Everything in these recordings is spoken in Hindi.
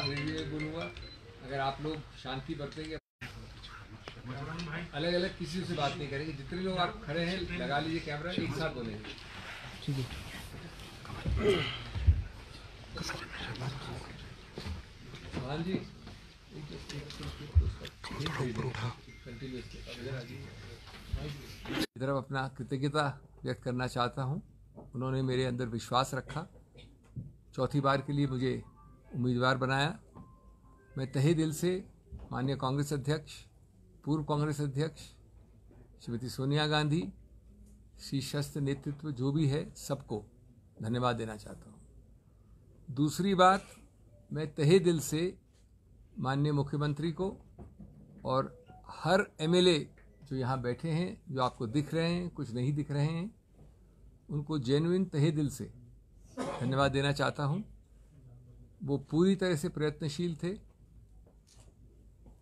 अंग्रेजी में बोलूँगा। अगर आप लोग शांति बरतेंगे, अलग अलग किसी से बात नहीं करेंगे, जितने लोग आप खड़े हैं लगा लीजिए कैमरा, एक साथ बोलेंगे। हाँ जी, इस तरफ अपना कृतज्ञता व्यक्त करना चाहता हूँ। उन्होंने मेरे अंदर विश्वास रखा, चौथी बार के लिए मुझे उम्मीदवार बनाया। मैं तहे दिल से माननीय कांग्रेस अध्यक्ष, पूर्व कांग्रेस अध्यक्ष श्रीमती सोनिया गांधी, शीर्षस्थ नेतृत्व जो भी है, सबको धन्यवाद देना चाहता हूँ। दूसरी बात, मैं तहे दिल से माननीय मुख्यमंत्री को और हर एमएलए जो यहाँ बैठे हैं, जो आपको दिख रहे हैं, कुछ नहीं दिख रहे हैं, उनको जेन्युइन तहे दिल से धन्यवाद देना चाहता हूँ। वो पूरी तरह से प्रयत्नशील थे,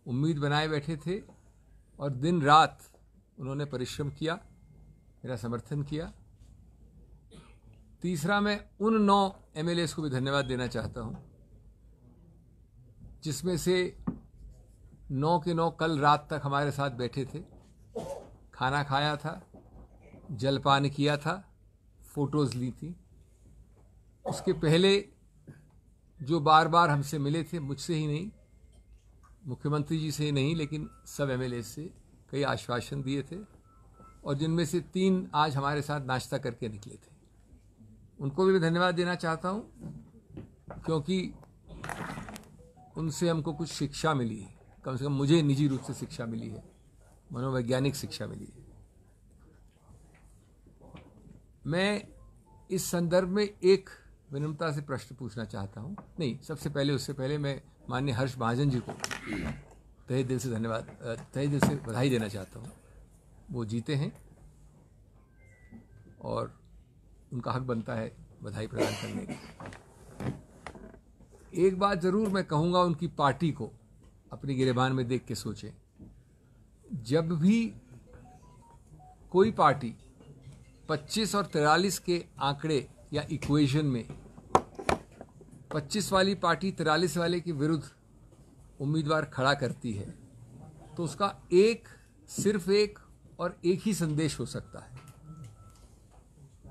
उम्मीद बनाए बैठे थे और दिन रात उन्होंने परिश्रम किया, मेरा समर्थन किया। तीसरा, मैं उन 9 एमएलएस को भी धन्यवाद देना चाहता हूँ, जिसमें से 9 के 9 कल रात तक हमारे साथ बैठे थे, खाना खाया था, जलपान किया था, फोटोज़ ली थी। उसके पहले जो बार बार हमसे मिले थे, मुझसे ही नहीं, मुख्यमंत्री जी से ही नहीं, लेकिन सब एमएलए से कई आश्वासन दिए थे और जिनमें से 3 आज हमारे साथ नाश्ता करके निकले थे। उनको भी मैं धन्यवाद देना चाहता हूँ, क्योंकि उनसे हमको कुछ शिक्षा मिली है, कम से कम मुझे निजी रूप से शिक्षा मिली है, मनोवैज्ञानिक शिक्षा मिली है। मैं इस संदर्भ में एक विनम्रता से प्रश्न पूछना चाहता हूँ। नहीं, सबसे पहले, उससे पहले मैं माननीय हर्ष महाजन जी को तहे दिल से धन्यवाद, तहे दिल से बधाई देना चाहता हूँ। वो जीते हैं और उनका हक बनता है बधाई प्रदान करने का। एक बात ज़रूर मैं कहूँगा, उनकी पार्टी को अपनी गिरेबान में देख के सोचें। जब भी कोई पार्टी 25 और 43 के आंकड़े या इक्वेशन में 25 वाली पार्टी 43 वाले के विरुद्ध उम्मीदवार खड़ा करती है, तो उसका सिर्फ एक और एक ही संदेश हो सकता है।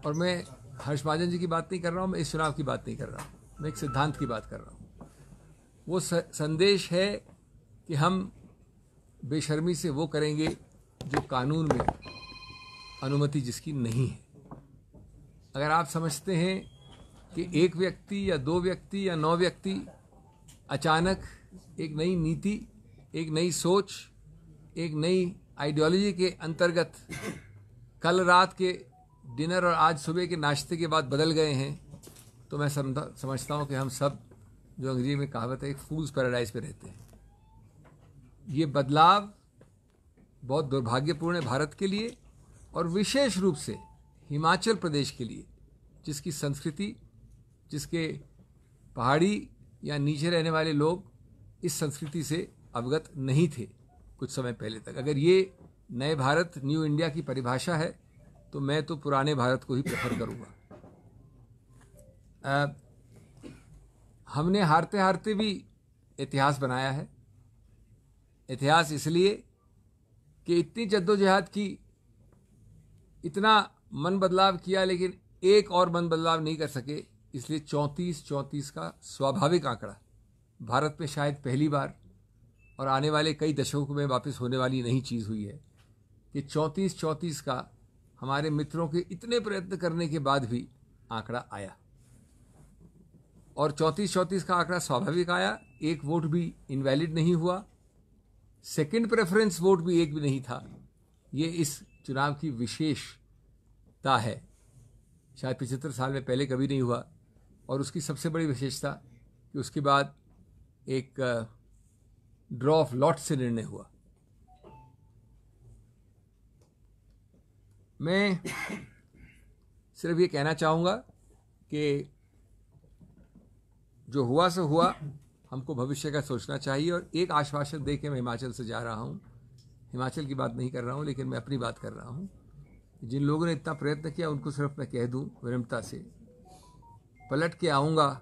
और मैं हर्ष महाजन जी की बात नहीं कर रहा हूँ, मैं इस चुनाव की बात नहीं कर रहा हूँ, मैं एक सिद्धांत की बात कर रहा हूँ। वो संदेश है कि हम बेशर्मी से वो करेंगे जो कानून में अनुमति जिसकी नहीं है। अगर आप समझते हैं कि एक व्यक्ति या 2 व्यक्ति या 9 व्यक्ति अचानक एक नई नीति, एक नई सोच, एक नई आइडियोलॉजी के अंतर्गत कल रात के डिनर और आज सुबह के नाश्ते के बाद बदल गए हैं, तो मैं समझता हूँ कि हम सब, जो अंग्रेजी में कहावत है, एक फूल्स पैराडाइज पे रहते हैं। ये बदलाव बहुत दुर्भाग्यपूर्ण है भारत के लिए और विशेष रूप से हिमाचल प्रदेश के लिए, जिसकी संस्कृति, जिसके पहाड़ी या नीचे रहने वाले लोग इस संस्कृति से अवगत नहीं थे कुछ समय पहले तक। अगर ये नए भारत, न्यू इंडिया की परिभाषा है, तो मैं तो पुराने भारत को ही प्रेफर करूँगा। हमने हारते हारते भी इतिहास बनाया है। इतिहास इसलिए कि इतनी जद्दोजहद की, इतना मन बदलाव किया, लेकिन एक और मन बदलाव नहीं कर सके। इसलिए 34 का स्वाभाविक आंकड़ा भारत में शायद पहली बार और आने वाले कई दशकों में वापस होने वाली नई चीज़ हुई है कि 34 का हमारे मित्रों के इतने प्रयत्न करने के बाद भी आंकड़ा आया। और 34 का आंकड़ा स्वाभाविक आया, एक वोट भी इनवैलिड नहीं हुआ, सेकंड प्रेफरेंस वोट भी एक भी नहीं था। ये इस चुनाव की विशेषता है, शायद 75 साल में पहले कभी नहीं हुआ। और उसकी सबसे बड़ी विशेषता कि उसके बाद एक ड्रॉ ऑफ लॉट से निर्णय हुआ। मैं सिर्फ ये कहना चाहूँगा कि जो हुआ सो हुआ, हमको भविष्य का सोचना चाहिए। और एक आश्वासन दे के मैं हिमाचल से जा रहा हूँ, हिमाचल की बात नहीं कर रहा हूँ, लेकिन मैं अपनी बात कर रहा हूँ। जिन लोगों ने इतना प्रयत्न किया, उनको सिर्फ मैं कह दूँ विनम्रता से, पलट के आऊँगा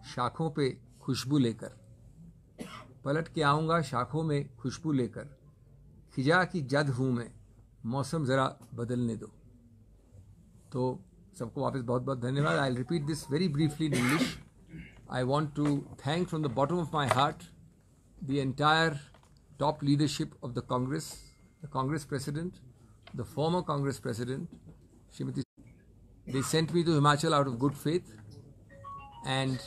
शाखों पे खुशबू लेकर, पलट के आऊँगा शाखों में खुशबू लेकर, खिजा की जद हूँ मैं, मौसम ज़रा बदलने दो। तो सबको वापस बहुत बहुत धन्यवाद। I will repeat this very briefly in English. I want to thank from the bottom of my heart the entire top leadership of the Congress president, the former Congress president, Shrimati. They sent me to Himachal out of good faith, and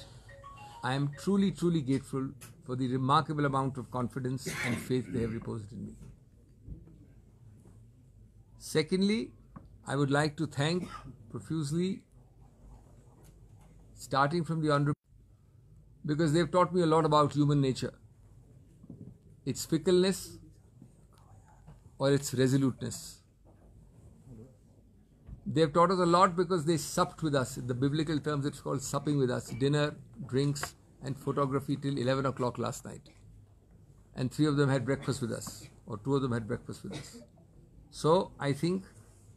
I am truly, truly grateful for the remarkable amount of confidence and faith they have reposed in me. Secondly, I would like to thank profusely, starting from the Honorable, because they've taught me a lot about human nature. Its fickleness or its resoluteness. They have taught us a lot because they supped with us. In the biblical terms, it's called supping with us. Dinner, drinks, and photography till 11 o'clock last night. And 3 of them had breakfast with us, or 2 of them had breakfast with us. So I think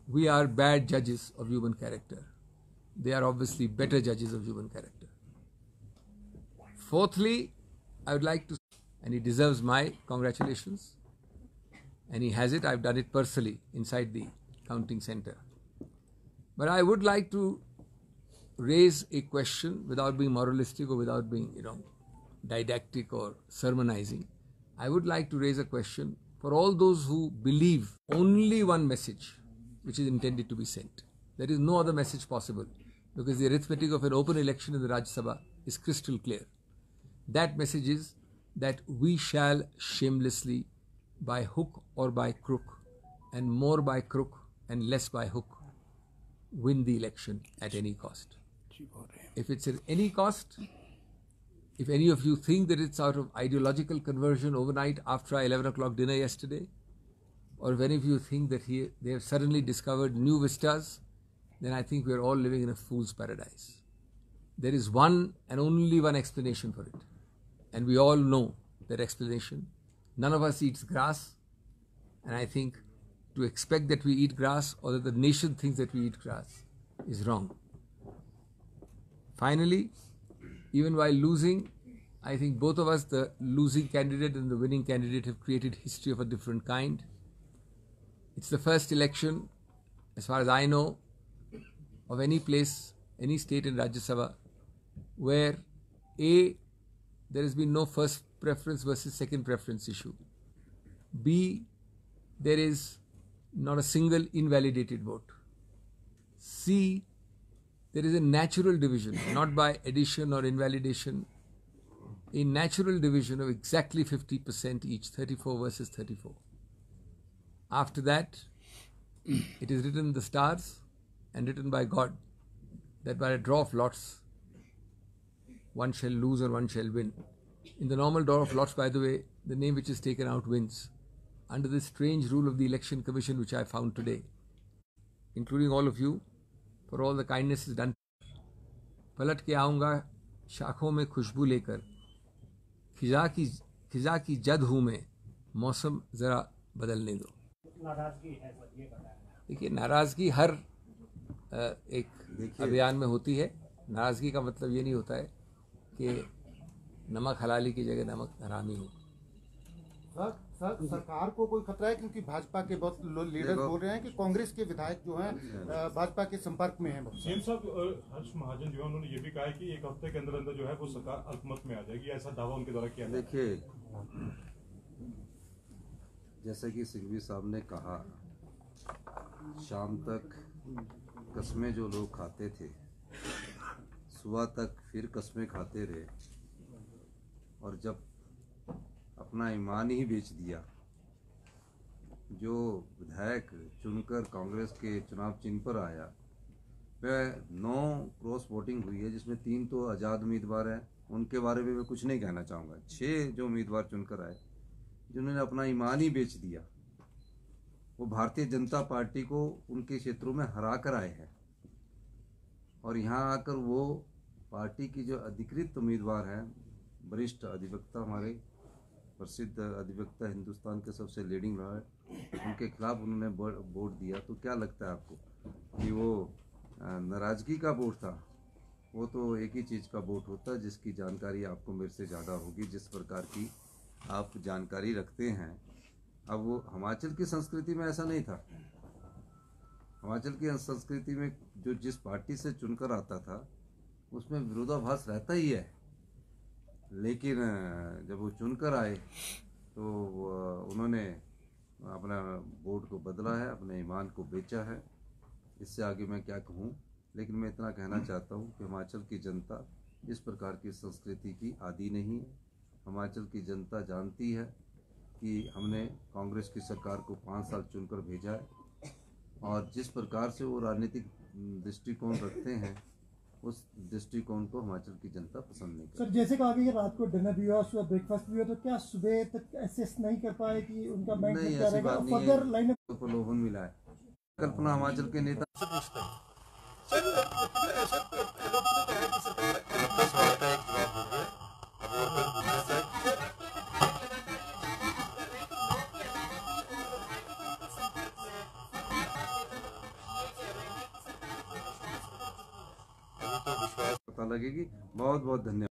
we are bad judges of human character. They are obviously better judges of human character. Fourthly, I would like to, and he deserves my congratulations, and he has it. I've done it personally inside the counting center. But I would like to raise a question without being moralistic or without being, didactic or sermonizing. I would like to raise a question for all those who believe only one message which is intended to be sent. There is no other message possible, because the arithmetic of an open election in the Rajya Sabha is crystal clear. That message is that we shall shamelessly, by hook or by crook, and more by crook and less by hook, win the election at any cost. If it's at any cost, if any of you think that it's out of ideological conversion overnight after our 11 o'clock dinner yesterday, or if any of you think that they have suddenly discovered new vistas, then I think we are all living in a fool's paradise. There is one and only one explanation for it. And we all know that explanation. None of us eats grass. And I think to expect that we eat grass, or that the nation thinks that we eat grass, is wrong. Finally, even while losing, I think both of us, the losing candidate and the winning candidate, have created history of a different kind. It's the first election, as far as I know, of any place, any state in Rajya Sabha, where there has been no first preference versus second preference issue. B, there is not a single invalidated vote. C, there is a natural division, not by addition or invalidation, a natural division of exactly 50% each, 34 versus 34. After that, it is written in the stars and written by God that by a draw of lots, one shall lose or one shall win. In the normal draw of lots, by the way, the name which is taken out wins. Under this strange rule of the Election Commission which I found today, including all of you, for all the kindnesses done. पलट के आऊँगा शाखों में खुशबू लेकर, खिजा की जद हूँ मैं, मौसम ज़रा बदलने दो। देखिए, नाराज़गी हर एक अभियान में होती है। नाराज़गी का मतलब ये नहीं होता है कि नमक हलाली की जगह नमक हरामी हो। सर, सरकार को कोई खतरा है? क्योंकि भाजपा के बहुत लीडर बोल रहे हैं कि कांग्रेस के विधायक जो हैं भाजपा के संपर्क में हैं। सीएम साहब हर्ष महाजन जो है, उन्होंने ये भी कहा है कि एक हफ्ते के अंदर अंदर जो है वो सरकार अल्पमत में आ जाएगी, ऐसा दावा उनके द्वारा किया। देखिए, जैसे कि सिंघवी साहब ने कहा, शाम तक कस्में जो लोग खाते थे, सुबह तक फिर कस्में खाते रहे, और जब अपना ईमान ही बेच दिया, जो विधायक चुनकर कांग्रेस के चुनाव चिन्ह पर आया, वह 9 क्रॉस वोटिंग हुई है, जिसमें 3 तो आज़ाद उम्मीदवार हैं। उनके बारे में मैं कुछ नहीं कहना चाहूँगा। 6 जो उम्मीदवार चुनकर आए, जिन्होंने अपना ईमान ही बेच दिया, वो भारतीय जनता पार्टी को उनके क्षेत्रों में हरा कर आए हैं, और यहाँ आकर वो पार्टी की जो अधिकृत उम्मीदवार हैं, वरिष्ठ अधिवक्ता, हमारे प्रसिद्ध अधिवक्ता, हिंदुस्तान के सबसे लीडिंग लॉयर, उनके खिलाफ उन्होंने वोट दिया। तो क्या लगता है आपको कि वो नाराज़गी का वोट था? वो तो एक ही चीज़ का वोट होता है, जिसकी जानकारी आपको मेरे से ज़्यादा होगी। जिस प्रकार की आप जानकारी रखते हैं। अब वो हिमाचल की संस्कृति में ऐसा नहीं था। हिमाचल की संस्कृति में जो जिस पार्टी से चुनकर आता था उसमें विरोधाभास रहता ही है, लेकिन जब वो चुनकर आए तो उन्होंने अपना वोट को बदला है, अपने ईमान को बेचा है। इससे आगे मैं क्या कहूँ, लेकिन मैं इतना कहना चाहता हूँ कि हिमाचल की जनता इस प्रकार की संस्कृति की आदी नहीं है। हिमाचल की जनता जानती है कि हमने कांग्रेस की सरकार को 5 साल चुनकर भेजा है और जिस प्रकार से वो राजनीतिक दृष्टिकोण रखते हैं उस दृष्टिकोण को हिमाचल की जनता पसंद नहीं करती। सर, जैसे कहा कि रात को डिनर भी हुआ, सुबह ब्रेकफास्ट भी हुआ, तो क्या सुबह तक एसेस नहीं कर पाए कि उनका नहीं, क्या ऐसी रहेगा? बात नहीं फर्दर है। लाइन तो प्रलोभन मिला है। कल्पना हिमाचल के नेता पता लगेगी। बहुत बहुत धन्यवाद।